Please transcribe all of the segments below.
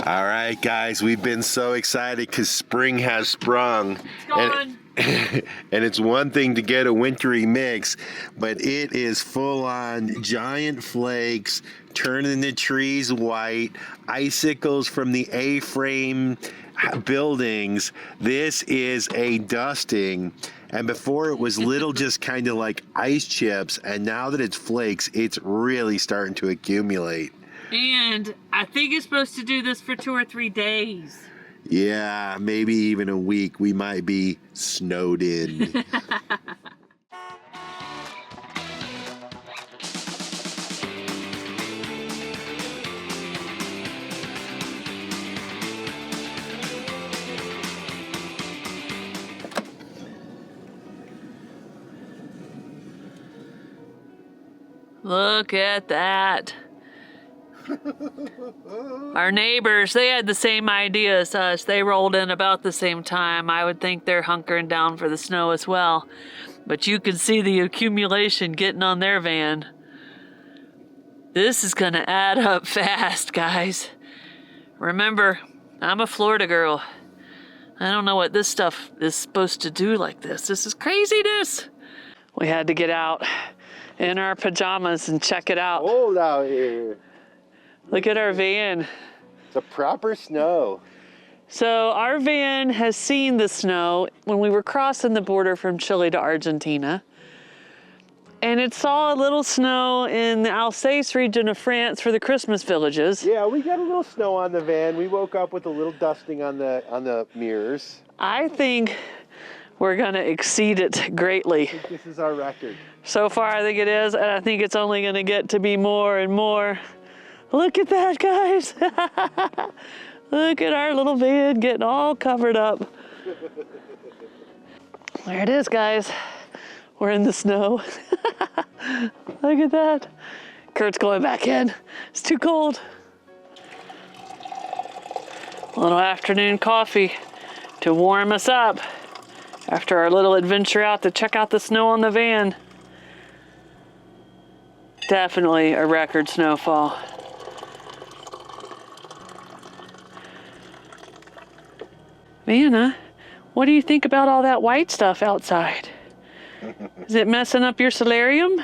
All right, guys, we've been so excited because spring has sprung. It's gone. And it's one thing to get a wintry mix, but it is full on giant flakes, turning the trees white, icicles from the A-frame buildings. This is a dusting. And before it was little just kind of like ice chips, and now that it's flakes, it's really starting to accumulate. And I think it's supposed to do this for 2 or 3 days. Yeah, maybe even a week. We might be snowed in. Look at that. Our neighbors, they had the same idea as us. They rolled in about the same time. I would think they're hunkering down for the snow as well. But you can see the accumulation getting on their van. This is gonna add up fast, guys. Remember, I'm a Florida girl. I don't know what this stuff is supposed to do like this. This is craziness. We had to get out in our pajamas and check it out. Cold out here. Look at our van. It's a proper snow. So our van has seen the snow when we were crossing the border from Chile to Argentina. And it saw a little snow in the Alsace region of France for the Christmas villages. Yeah, we got a little snow on the van. We woke up with a little dusting on the mirrors. I think we're gonna exceed it greatly. I think this is our record. So far I think it is, and I think it's only gonna get to be more and more. Look at that, guys. Look at our little van getting all covered up. There it is, guys. We're in the snow. Look at that. Curt's going back in. It's too cold. A little afternoon coffee to warm us up after our little adventure out to check out the snow on the van. Definitely a record snowfall. Vanna, what do you think about all that white stuff outside? Is it messing up your solarium?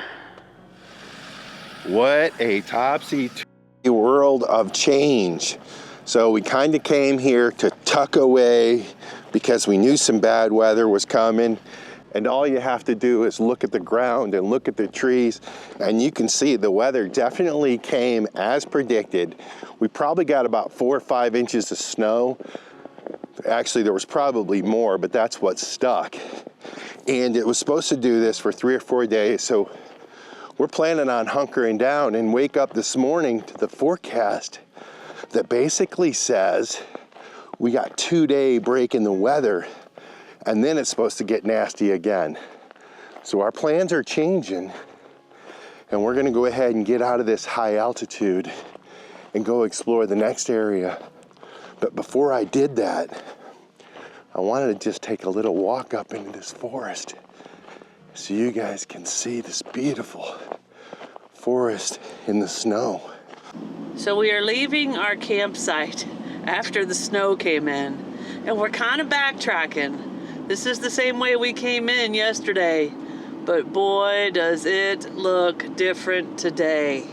What a topsy-turvy world of change. So we kind of came here to tuck away because we knew some bad weather was coming. And all you have to do is look at the ground and look at the trees, and you can see the weather definitely came as predicted. We probably got about 4 or 5 inches of snow. Actually, there was probably more, but that's what stuck. And it was supposed to do this for 3 or 4 days, so we're planning on hunkering down and wake up this morning to the forecast that basically says we got 2-day break in the weather, and then it's supposed to get nasty again. So our plans are changing, and we're gonna go ahead and get out of this high altitude and go explore the next area. But before I did that, I wanted to just take a little walk up into this forest so you guys can see this beautiful forest in the snow. So we are leaving our campsite after the snow came in, and we're kind of backtracking. This is the same way we came in yesterday, but boy, does it look different today.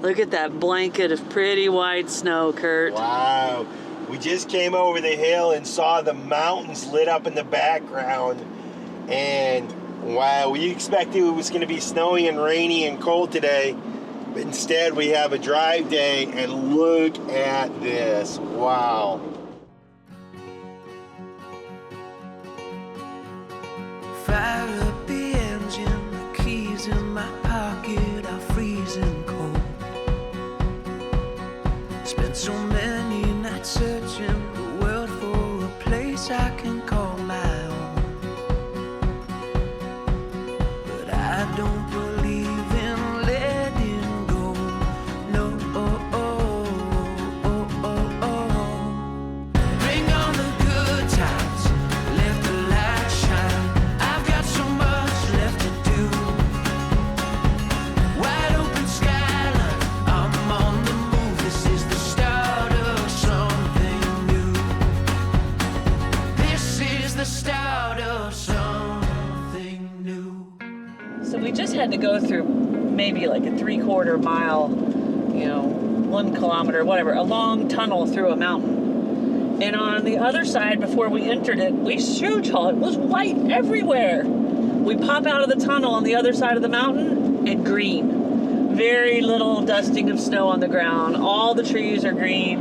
Look at that blanket of pretty white snow, Curt. Wow. We just came over the hill and saw the mountains lit up in the background. And wow, we expected it was going to be snowy and rainy and cold today. But instead we have a dry day, and look at this. Wow. Fire up the engine, the keys in my pocket are freezing cold. Spent so many nights searching the world for a place I can call my own. But I don't believe in letting go. No, Bring on the good times, let the light shine. I've got so much had to go through maybe like a 3/4 mile, 1 kilometer, whatever, a long tunnel through a mountain. And on the other side, before we entered it, it was white everywhere. We pop out of the tunnel on the other side of the mountain and green. Very little dusting of snow on the ground. All the trees are green.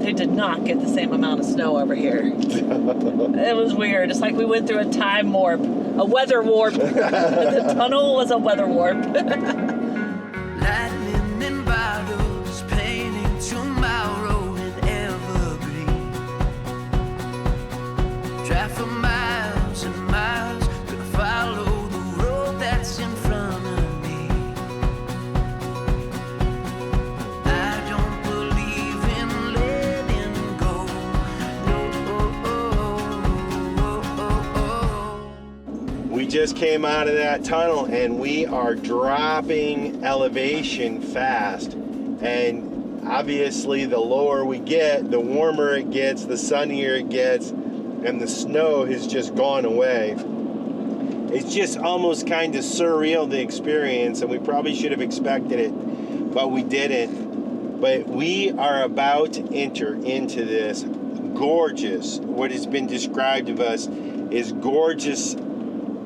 They did not get the same amount of snow over here. It was weird. It's like we went through a time warp, a weather warp. The tunnel was a weather warp. Lightning in bottles, painting tomorrow in evergreen. Drive for miles and miles, gonna follow the road that's in front of me. I don't believe in letting go. We just came out of that tunnel and we are dropping elevation fast. And obviously the lower we get, the warmer it gets, the sunnier it gets, and the snow has just gone away. It's just almost kind of surreal, the experience, and we probably should have expected it, but we didn't. But we are about to enter into this gorgeous, what has been described of us is gorgeous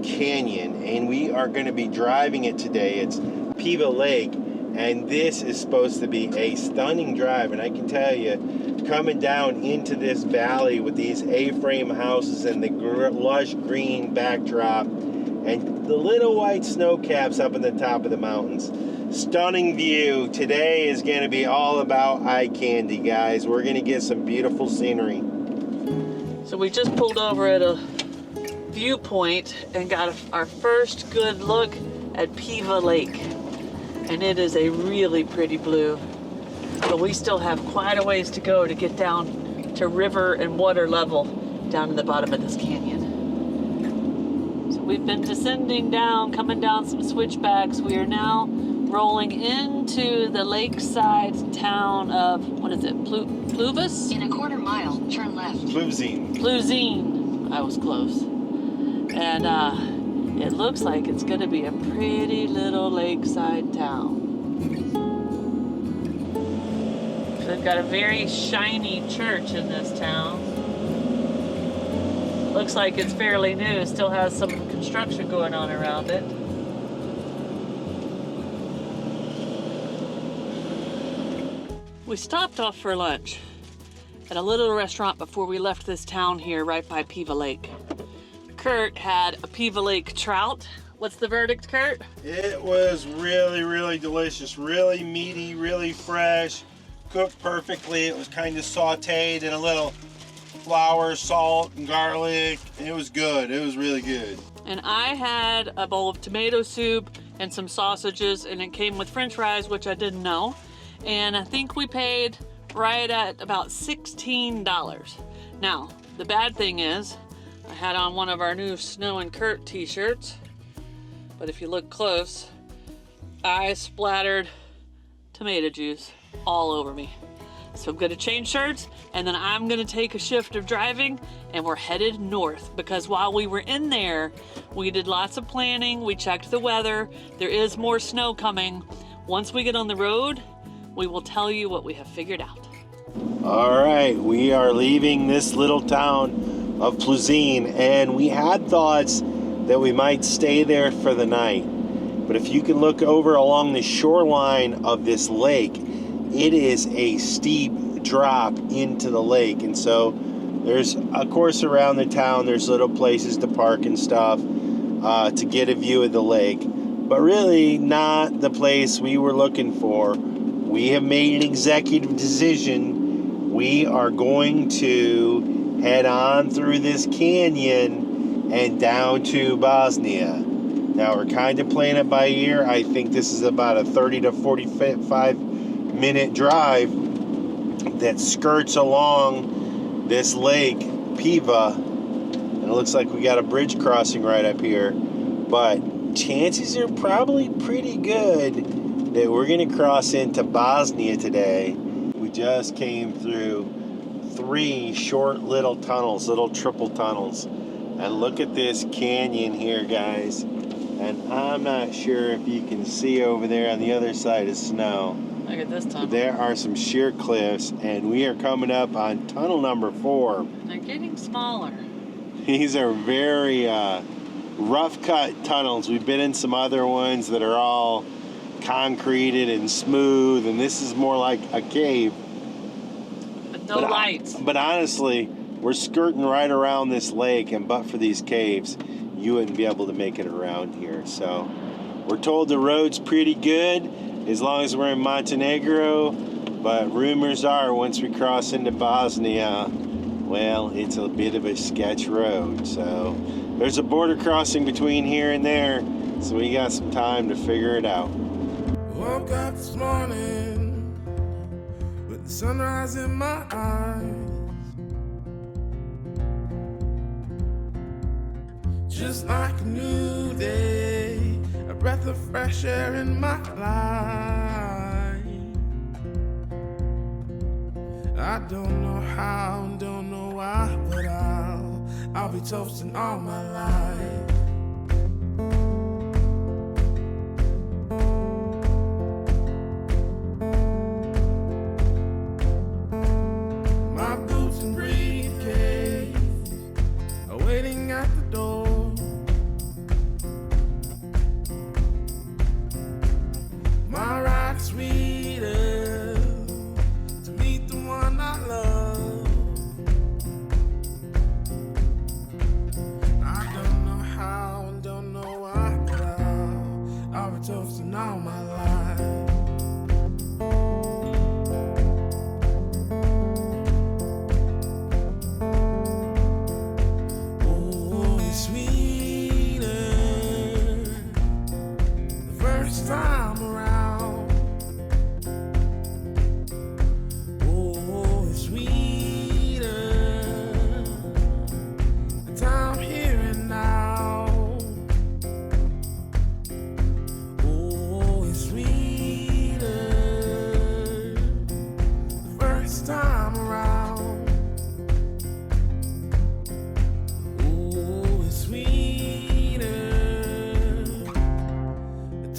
canyon, and we are going to be driving it today. It's Piva Lake, and this is supposed to be a stunning drive. And I can tell you, coming down into this valley with these A-frame houses and the lush green backdrop and the little white snow caps up in the top of the mountains, stunning view. Today is going to be all about eye candy, guys. We're going to get some beautiful scenery. So we just pulled over at a viewpoint and got our first good look at Piva Lake, and it is a really pretty blue, but we still have quite a ways to go to get down to river and water level down in the bottom of this canyon. So we've been descending down, coming down some switchbacks. We are now rolling into the lakeside town of, what is it, Pluvus? In a 1/4 mile, turn left. Pluzine. I was close. And it looks like it's going to be a pretty little lakeside town. They've got a very shiny church in this town. Looks like it's fairly new. Still has some construction going on around it. We stopped off for lunch at a little restaurant before we left this town here right by Piva Lake. Curt had a Piva Lake trout. What's the verdict, Curt? It was really, really delicious. Really meaty, really fresh, cooked perfectly. It was kind of sauteed in a little flour, salt, and garlic. It was good. It was really good. And I had a bowl of tomato soup and some sausages, and it came with french fries, which I didn't know. And I think we paid right at about $16. Now, the bad thing is, I had on one of our new Snow and Curt t-shirts, but if you look close, I splattered tomato juice all over me. So I'm gonna change shirts, and then I'm gonna take a shift of driving, and we're headed north, because while we were in there, we did lots of planning, we checked the weather, there is more snow coming. Once we get on the road, we will tell you what we have figured out. All right, we are leaving this little town of Pluzine, and we had thoughts that we might stay there for the night. But if you can look over along the shoreline of this lake, it is a steep drop into the lake. And so there's, of course, around the town, there's little places to park and stuff to get a view of the lake. But really not the place we were looking for. We have made an executive decision. We are going to head on through this canyon and down to Bosnia. Now we're kind of playing it by ear. I think this is about a 30 to 45 minute drive that skirts along this lake, Piva. And it looks like we got a bridge crossing right up here. But chances are probably pretty good that we're going to cross into Bosnia today. We just came through 3 short little tunnels, little triple tunnels. And look at this canyon here, guys. And I'm not sure if you can see over there on the other side of snow. Look at this tunnel. There are some sheer cliffs, and we are coming up on tunnel number 4. They're getting smaller. These are very rough cut tunnels. We've been in some other ones that are all concreted and smooth, and this is more like a cave. But no lights. But honestly, we're skirting right around this lake, and but for these caves, you wouldn't be able to make it around here. So we're told the road's pretty good as long as we're in Montenegro, but rumors are once we cross into Bosnia, well, it's a bit of a sketch road. So there's a border crossing between here and there, so we got some time to figure it out. Woke up this morning with the sunrise in my eyes. Just like a new day, a breath of fresh air in my life. I don't know how, don't know why, but I'll be toasting all my life. My boots and briefcase are waiting at the door. My ride sweeter to meet the one I love. I don't know how and don't know why, but I'll be toasting all my life. Oh, it's sweeter the first time around.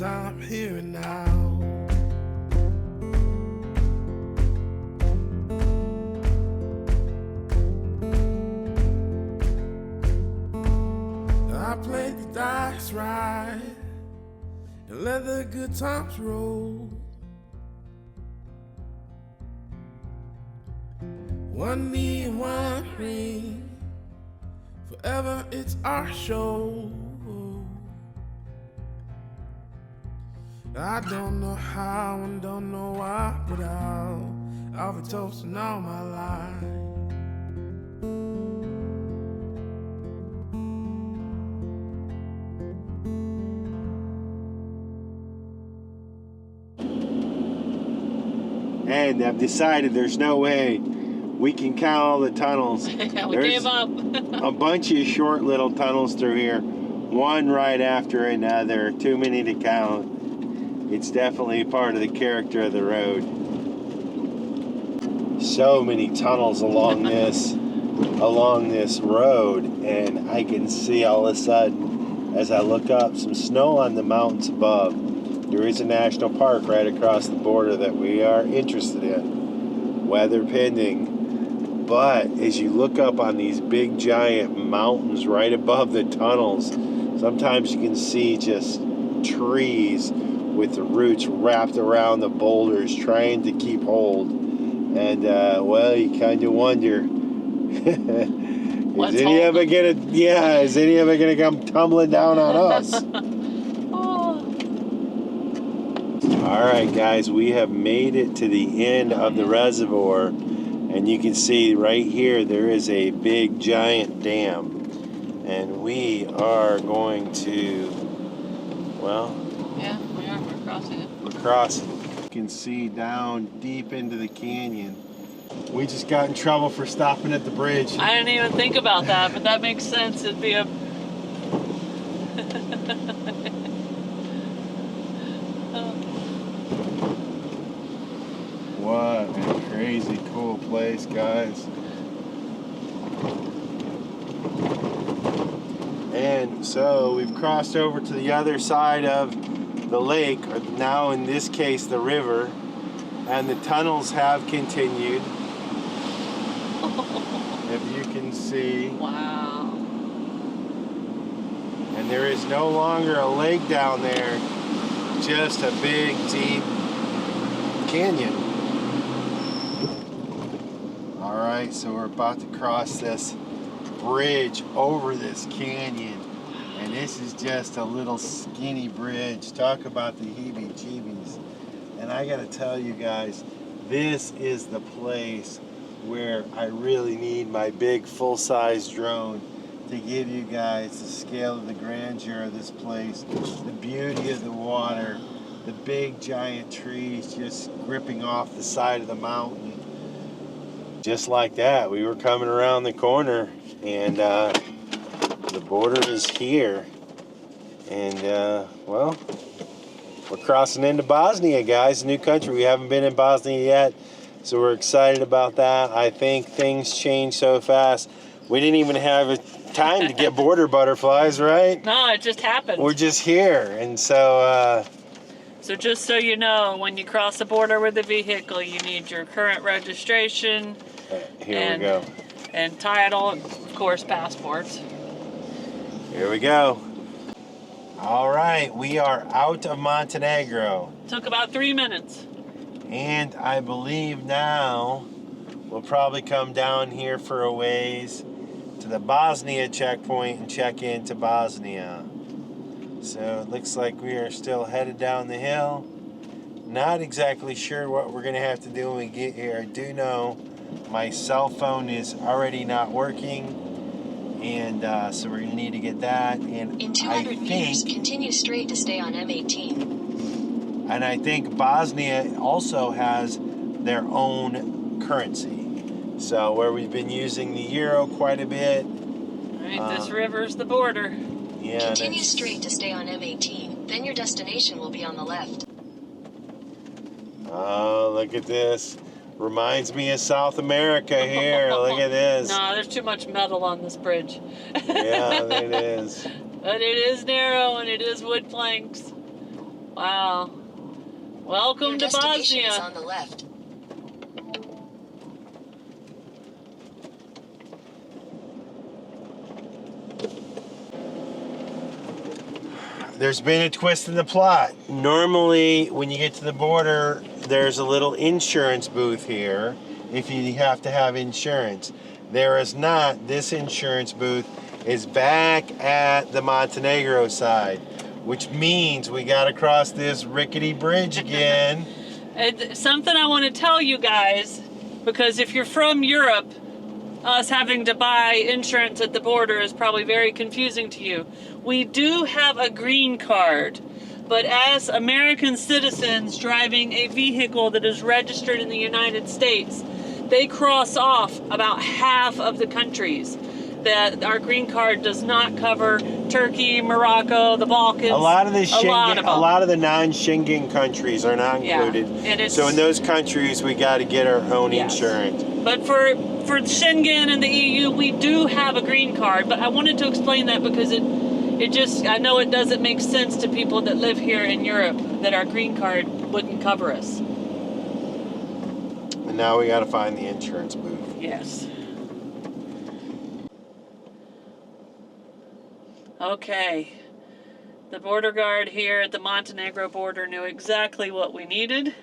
I'm here and now. I played the dice right and let the good times roll. One knee and one ring, forever it's our show. I don't know how and don't know why, but I'll be toasting all my life. And I've decided there's no way we can count all the tunnels. We gave up. A bunch of short little tunnels through here, one right after another, too many to count. It's definitely part of the character of the road. So many tunnels along this road, and I can see all of a sudden, as I look up, some snow on the mountains above. There is a national park right across the border that we are interested in, weather pending. But as you look up on these big giant mountains right above the tunnels, sometimes you can see just trees with the roots wrapped around the boulders trying to keep hold. And well, you kind of wonder, is any of it gonna come tumbling down on us? All right, guys, we have made it to the end of the reservoir, and you can see right here there is a big giant dam, and we are going to, well, yeah, we are. We're crossing it. We're crossing. You can see down deep into the canyon. We just got in trouble for stopping at the bridge. I didn't even think about that, but that makes sense. It'd be a What a crazy cool place, guys. And so we've crossed over to the other side of the lake, or now in this case the river, and the tunnels have continued. If you can see. Wow. And there is no longer a lake down there, just a big, deep canyon. All right, so we're about to cross this bridge over this canyon. And this is just a little skinny bridge. Talk about the heebie-jeebies. And I gotta tell you guys, this is the place where I really need my big full-size drone to give you guys the scale of the grandeur of this place, the beauty of the water, the big giant trees just gripping off the side of the mountain. Just like that, we were coming around the corner and the border is here. And well, we're crossing into Bosnia, guys, a new country. We haven't been in Bosnia yet, so we're excited about that. I think things change so fast. We didn't even have time to get border butterflies, right? No, it just happened. We're just here, and so... So just so you know, when you cross the border with a vehicle, you need your current registration. Here we go. And title, of course, passports. Here we go. All right, we are out of Montenegro. Took about 3 minutes. And I believe now we'll probably come down here for a ways to the Bosnia checkpoint and check into Bosnia. So it looks like we are still headed down the hill. Not exactly sure what we're gonna have to do when we get here. I do know my cell phone is already not working, and so we're gonna need to get that. And In 200 meters, continue straight to stay on M18. And I think Bosnia also has their own currency. So where we've been using the euro quite a bit. All right, this river's the border. Yeah. Continue straight to stay on M18. Then your destination will be on the left. Oh, look at this. Reminds me of South America here. Look at this. No, there's too much metal on this bridge. Yeah, it is. But it is narrow and it is wood planks. Wow. Welcome Your to destination is Bosnia. on the left. There's been a twist in the plot. Normally, when you get to the border, there's a little insurance booth here if you have to have insurance. There is not. This insurance booth is back at the Montenegro side, which means we got to cross this rickety bridge again. It's something I want to tell you guys, because if you're from Europe, us having to buy insurance at the border is probably very confusing to you. We do have a green card, but as American citizens driving a vehicle that is registered in the United States, they cross off about half of the countries that our green card does not cover. Turkey, Morocco, the Balkans. A lot of the Schengen, them. a lot of the non-Schengen countries are not included. And it's, so in those countries, we got to get our own Yes. insurance. But for Schengen and the EU, we do have a green card. But I wanted to explain that because it just, I know it doesn't make sense to people that live here in Europe that our green card wouldn't cover us. And now we got to find the insurance booth. Yes. Okay. The border guard here at the Montenegro border knew exactly what we needed.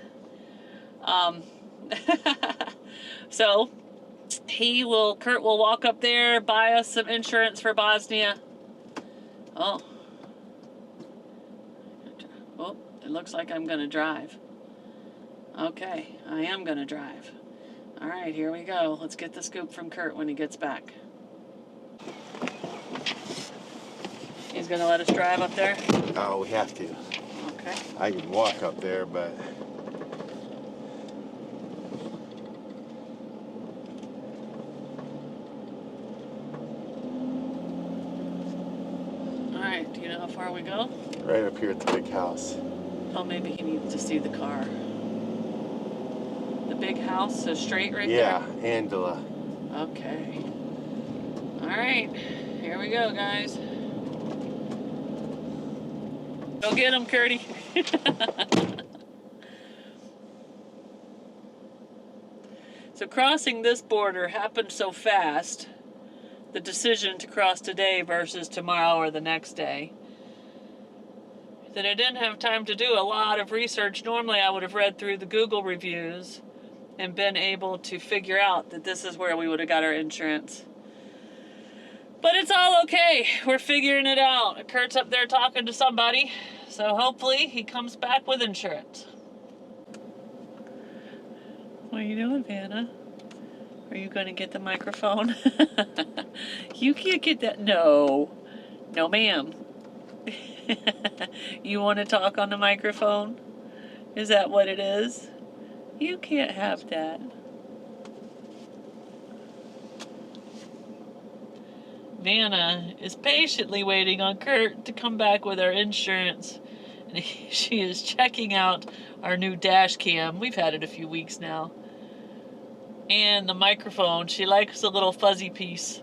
So Curt will walk up there, buy us some insurance for Bosnia. Oh, it looks like I'm gonna drive. Okay, I am gonna drive. All right, here we go. Let's get the scoop from Curt when he gets back. He's gonna let us drive up there? Oh, we have to. Okay. I can walk up there, but... Alright, do you know how far we go? Right up here at the big house. Oh, maybe he needs to see the car. The big house, so straight right Yeah, there? Andela. Okay. Alright, here we go, guys. Go get him, Curdy. So crossing this border happened so fast, the decision to cross today versus tomorrow or the next day, that I didn't have time to do a lot of research. Normally I would have read through the Google reviews and been able to figure out that this is where we would have got our insurance. But it's all okay. We're figuring it out. Curt's up there talking to somebody, so hopefully he comes back with insurance. What are you doing, Vanna? Are you going to get the microphone? You can't get that. No. No, ma'am. You want to talk on the microphone? Is that what it is? You can't have that. Vanna is patiently waiting on Curt to come back with our insurance. And she is checking out our new dash cam. We've had it a few weeks now. And the microphone. She likes the little fuzzy piece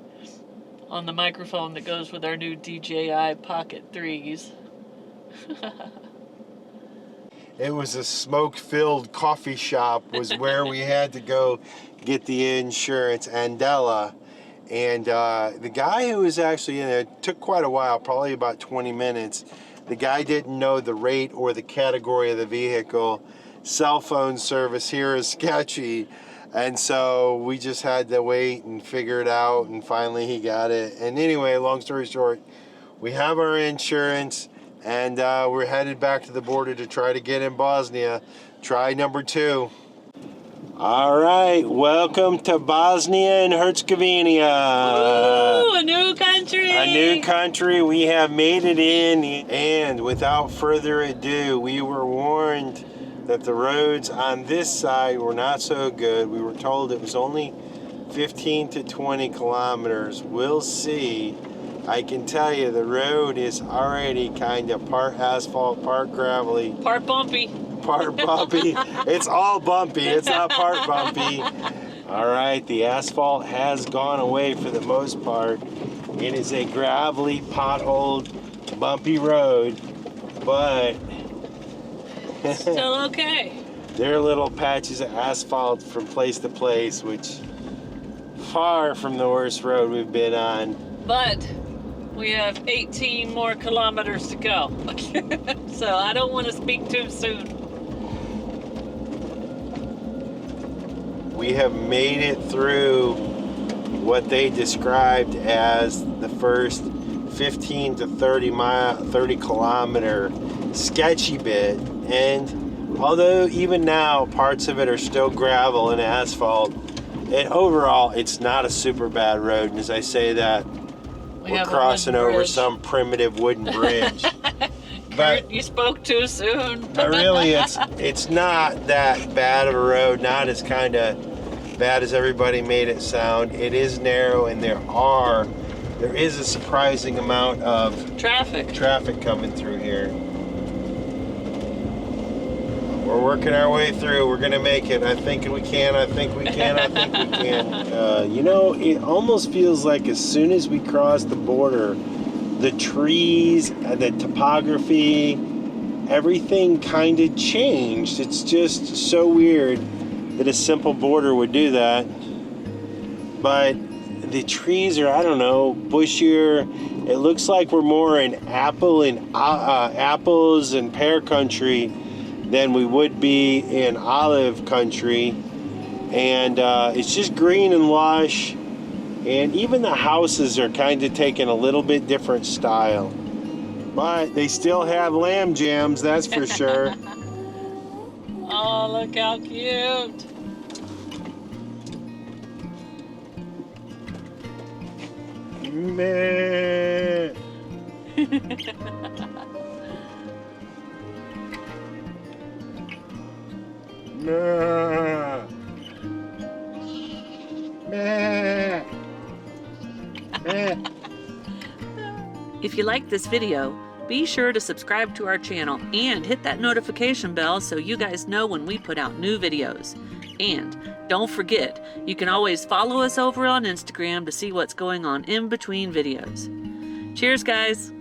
on the microphone that goes with our new DJI Pocket 3s. It was a smoke-filled coffee shop was where we had to go get the insurance, Andela. And the guy who was actually in there, it took quite a while, probably about 20 minutes. The guy didn't know the rate or the category of the vehicle. Cell phone service here is sketchy. And so we just had to wait and figure it out, and finally he got it. And anyway, long story short, we have our insurance, and we're headed back to the border to try to get in Bosnia. Try number 2. All right, welcome to Bosnia and Herzegovina. Ooh, a new country. A new country. We have made it in, and without further ado, we were warned that the roads on this side were not so good. We were told it was only 15 to 20 kilometers. We'll see. I can tell you the road is already kind of part asphalt, part gravelly. Part bumpy. Part bumpy. It's all bumpy. It's not part bumpy. All right, the asphalt has gone away for the most part. It is a gravelly, potholed, bumpy road, but still okay. there are little patches of asphalt from place to place, which far from the worst road we've been on. But we have 18 more kilometers to go. So I don't want to speak too soon. We have made it through what they described as the first 15 to 30 kilometer sketchy bit, and although even now parts of it are still gravel and asphalt, and overall it's not a super bad road. And as I say that, we're crossing over some primitive wooden bridge. But you spoke too soon. But really, it's not that bad of a road, not as kind of bad as everybody made it sound. It is narrow, and there is a surprising amount of traffic coming through here. We're working our way through. We're gonna make it. I think we can. I think we can. I think we can. You know, it almost feels like as soon as we cross the border, the trees, the topography, everything kind of changed. It's just so weird that a simple border would do that. But the trees are, I don't know, bushier. It looks like we're more in apples and pear country than we would be in olive country. And it's just green and lush. And even the houses are kind of taking a little bit different style. But they still have lamb jams, that's for sure. Oh, look how cute. Man. If you like this video, be sure to subscribe to our channel and hit that notification bell so you guys know when we put out new videos. And don't forget, you can always follow us over on Instagram to see what's going on in between videos. Cheers, guys!